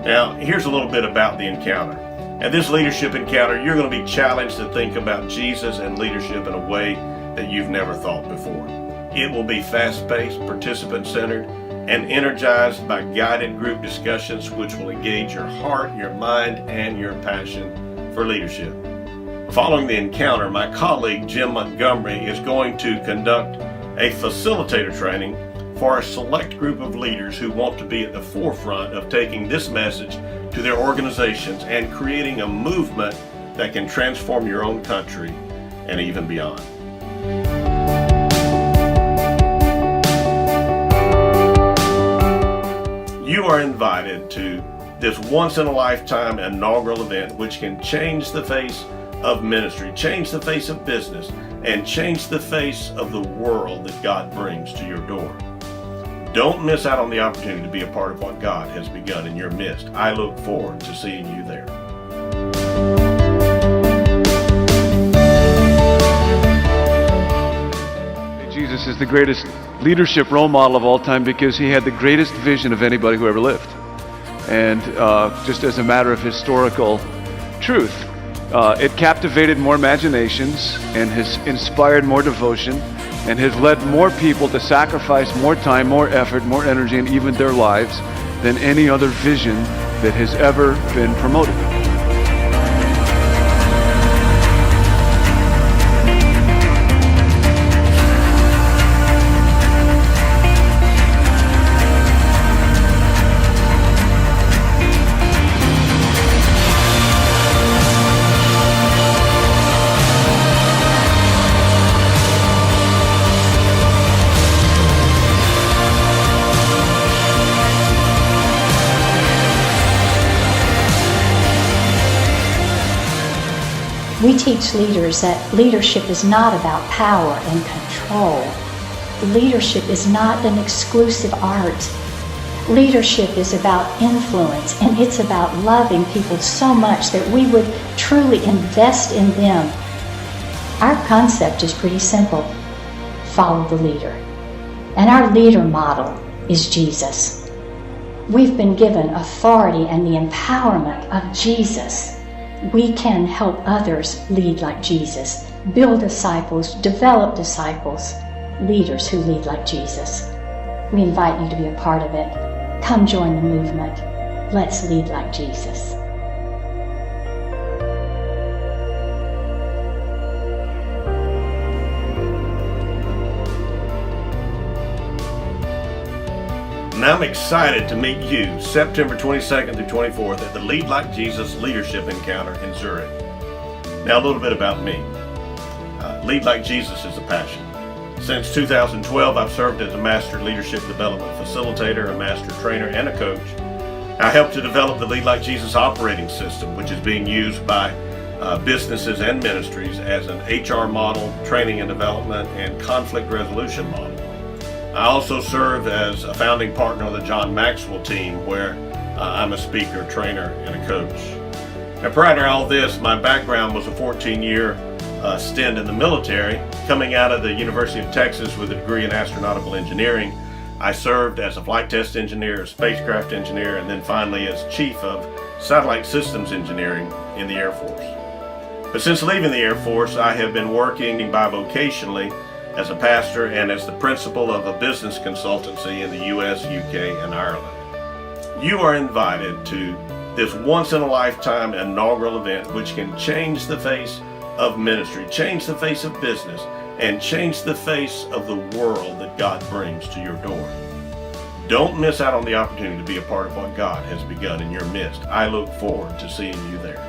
Now, here's a little bit about the encounter. At this leadership encounter, you're going to be challenged to think about Jesus and leadership in a way that you've never thought before. It will be fast-paced, participant-centered, and energized by guided group discussions which will engage your heart, your mind, and your passion for leadership. Following the encounter, my colleague Jim Montgomery is going to conduct a facilitator training for a select group of leaders who want to be at the forefront of taking this message to their organizations and creating a movement that can transform your own country and even beyond. You are invited to this once-in-a-lifetime inaugural event which can change the face of ministry, change the face of business, and change the face of the world that God brings to your door. Don't miss out on the opportunity to be a part of what God has begun in your midst. I look forward to seeing you there. Jesus is the greatest leadership role model of all time because he had the greatest vision of anybody who ever lived. And just as a matter of historical truth, it captivated more imaginations and has inspired more devotion and has led more people to sacrifice more time, more effort, more energy, and even their lives than any other vision that has ever been promoted. We teach leaders that leadership is not about power and control. Leadership is not an exclusive art. Leadership is about influence, and it's about loving people so much that we would truly invest in them. Our concept is pretty simple. Follow the leader. And our leader model is Jesus. We've been given authority and the empowerment of Jesus. We can help others lead like Jesus, build disciples, develop disciples, leaders who lead like Jesus. We invite you to be a part of it. Come join the movement. Let's lead like Jesus. And I'm excited to meet you September 22nd through 24th at the Lead Like Jesus Leadership Encounter in Zürich. Now a little bit about me. Lead Like Jesus is a passion. Since 2012, I've served as a Master Leadership Development Facilitator, a Master Trainer, and a Coach. I helped to develop the Lead Like Jesus operating system, which is being used by businesses and ministries as an HR model, training and development, and conflict resolution model. I also serve as a founding partner on the John Maxwell team, where I'm a speaker, trainer, and a coach. Now, prior to all this, my background was a 14-year stint in the military. Coming out of the University of Texas with a degree in astronautical engineering, I served as a flight test engineer, a spacecraft engineer, and then finally as chief of satellite systems engineering in the Air Force. But since leaving the Air Force, I have been working bivocationally as a pastor and as the principal of a business consultancy in the US, UK, and Ireland. You are invited to this once-in-a-lifetime inaugural event which can change the face of ministry, change the face of business, and change the face of the world that God brings to your door. Don't miss out on the opportunity to be a part of what God has begun in your midst. I look forward to seeing you there.